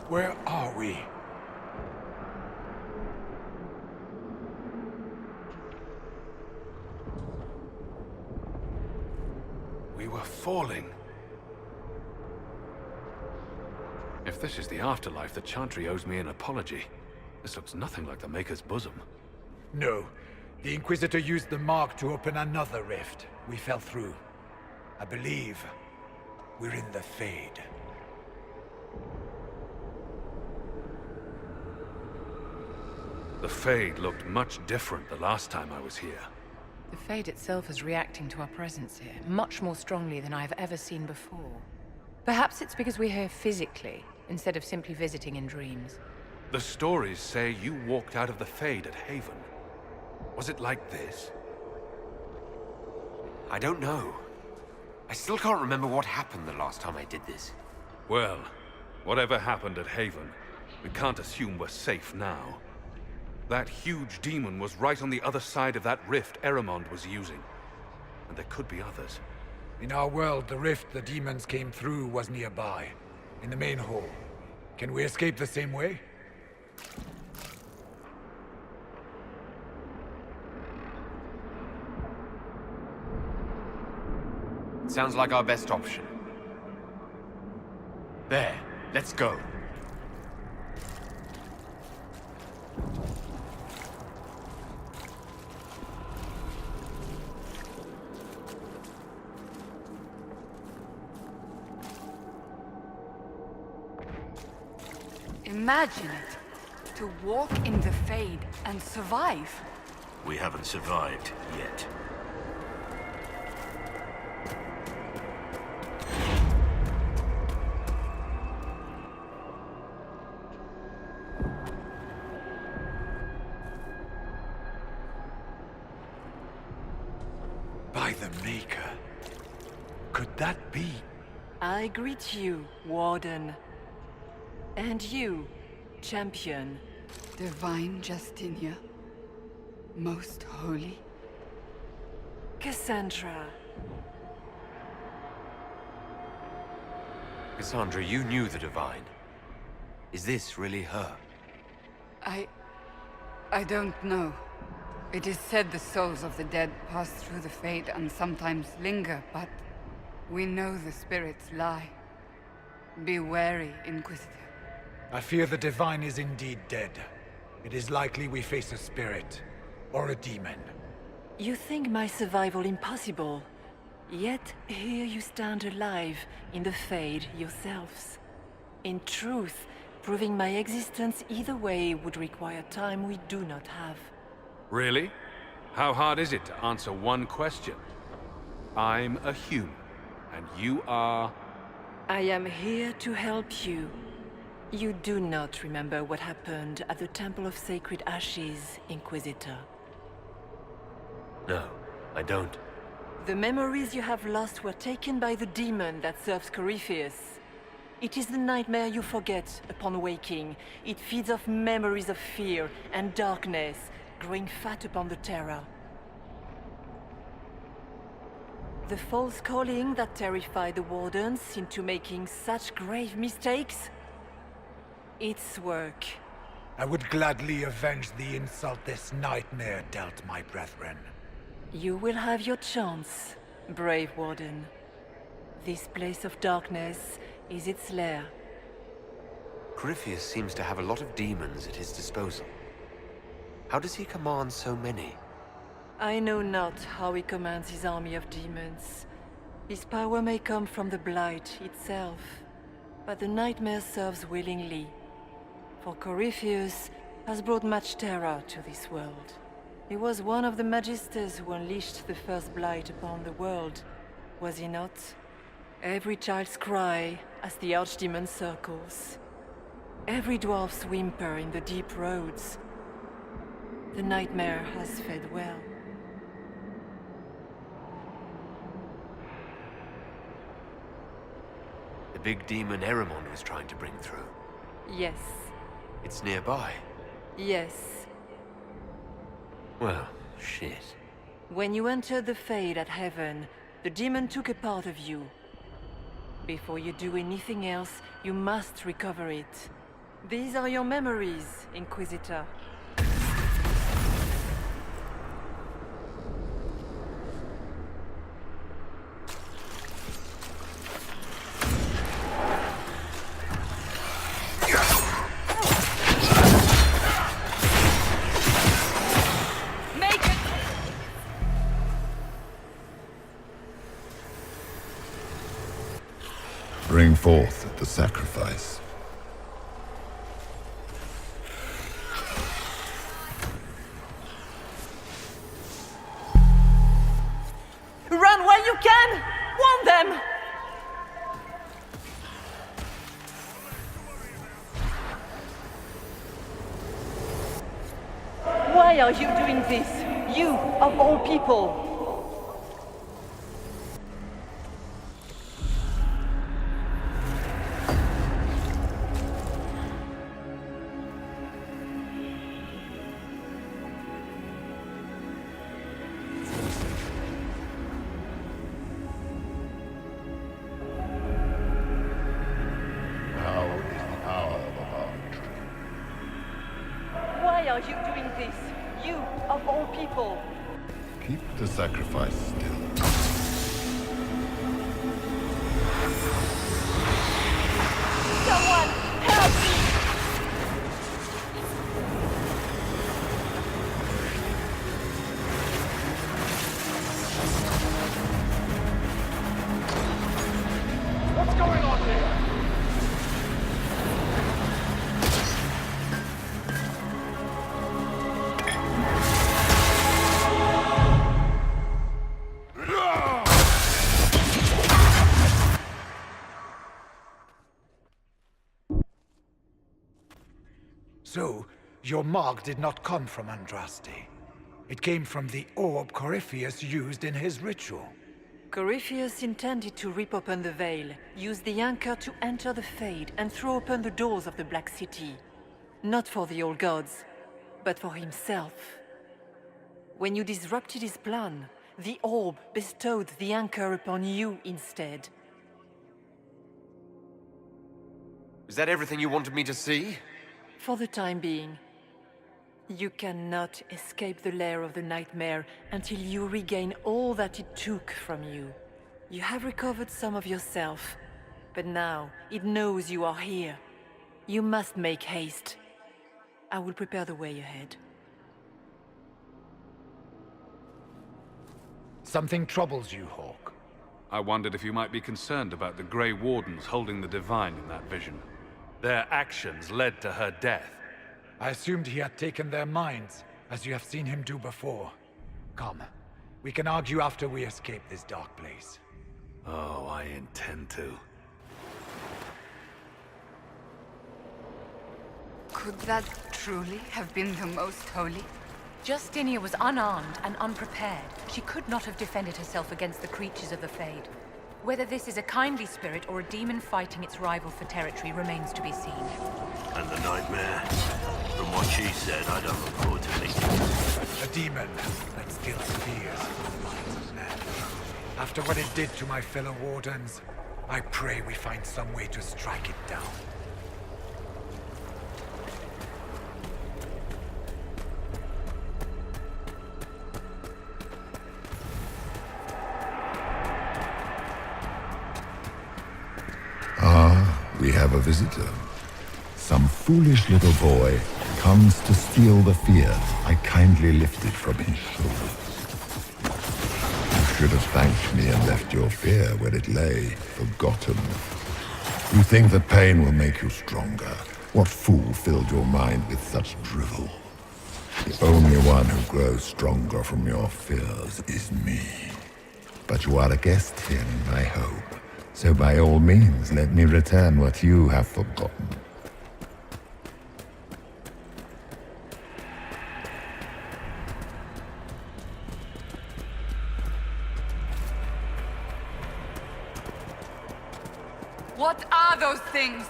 Where are we? We were falling. If this is the afterlife, the Chantry owes me an apology. This looks nothing like the Maker's bosom. No. The Inquisitor used the mark to open another rift. We fell through. I believe we're in the Fade. The Fade looked much different the last time I was here. The Fade itself is reacting to our presence here, much more strongly than I've ever seen before. Perhaps it's because we're here physically, instead of simply visiting in dreams. The stories say you walked out of the Fade at Haven. Was it like this? I don't know. I still can't remember what happened the last time I did this. Well, whatever happened at Haven, we can't assume we're safe now. That huge demon was right on the other side of that rift Eramond was using. And there could be others. In our world, the rift the demons came through was nearby, in the main hall. Can we escape the same way? Sounds like our best option. There, let's go. Imagine it. To walk in the Fade and survive. We haven't survived yet. By the Maker. Could that be? I greet you, Warden. And you, Champion. Divine Justinia. Most Holy. Cassandra. Cassandra, you knew the Divine. Is this really her? I don't know. It is said the souls of the dead pass through the Fade and sometimes linger, but we know the spirits lie. Be wary, Inquisitor. I fear the Divine is indeed dead. It is likely we face a spirit, or a demon. You think my survival impossible, yet here you stand alive in the Fade yourselves. In truth, proving my existence either way would require time we do not have. Really? How hard is it to answer one question? I'm a human, and you are... I am here to help you. You do not remember what happened at the Temple of Sacred Ashes, Inquisitor. No, I don't. The memories you have lost were taken by the demon that serves Corypheus. It is the nightmare you forget upon waking. It feeds off memories of fear and darkness, growing fat upon the terror. The false calling that terrified the Wardens into making such grave mistakes? Its work. I would gladly avenge the insult this nightmare dealt my brethren. You will have your chance, brave Warden. This place of darkness is its lair. Corypheus seems to have a lot of demons at his disposal. How does he command so many? I know not how he commands his army of demons. His power may come from the Blight itself, but the nightmare serves willingly. For Corypheus has brought much terror to this world. He was one of the Magisters who unleashed the first Blight upon the world, was he not? Every child's cry as the Archdemon circles. Every dwarf's whimper in the deep roads. The nightmare has fed well. The big demon Eramond was trying to bring through. Yes. It's nearby. Yes. Well, shit. When you entered the Fade at Heaven, the demon took a part of you. Before you do anything else, you must recover it. These are your memories, Inquisitor. Bring forth the sacrifice. Run while you can! Warn them! Why are you doing this? You, of all people! Why are you doing this? You, of all people! Keep the sacrifice still. Someone, help me! What's going on here? So, your mark did not come from Andraste. It came from the orb Corypheus used in his ritual. Corypheus intended to rip open the veil, use the anchor to enter the Fade, and throw open the doors of the Black City. Not for the old gods, but for himself. When you disrupted his plan, the orb bestowed the anchor upon you instead. Is that everything you wanted me to see? For the time being. You cannot escape the lair of the nightmare until you regain all that it took from you. You have recovered some of yourself, but now it knows you are here. You must make haste. I will prepare the way ahead. Something troubles you, Hawk. I wondered if you might be concerned about the Grey Wardens holding the Divine in that vision. Their actions led to her death. I assumed he had taken their minds, as you have seen him do before. Come, we can argue after we escape this dark place. Oh, I intend to. Could that truly have been the most holy? Justinia was unarmed and unprepared. She could not have defended herself against the creatures of the Fade. Whether this is a kindly spirit or a demon fighting its rival for territory remains to be seen. And the nightmare? From what she said, I don't look forward to meeting it. A demon that stills fears in the minds of men. After what it did to my fellow Wardens, I pray we find some way to strike it down. We have a visitor. Some foolish little boy comes to steal the fear I kindly lifted from his shoulders. You should have thanked me and left your fear where it lay, forgotten. You think the pain will make you stronger. What fool filled your mind with such drivel? The only one who grows stronger from your fears is me. But you are a guest here in my home. So by all means, let me return what you have forgotten. What are those things?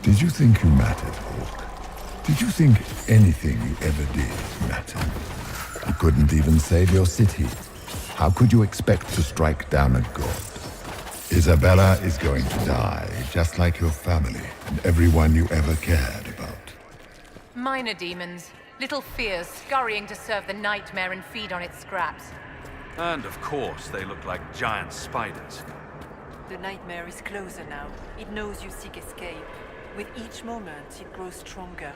Did you think you mattered, Hawk? Did you think anything you ever did mattered? You couldn't even save your city. How could you expect to strike down a god? Isabella is going to die, just like your family and everyone you ever cared about. Minor demons. Little fears scurrying to serve the nightmare and feed on its scraps. And of course, they look like giant spiders. The nightmare is closer now. It knows you seek escape. With each moment, it grows stronger.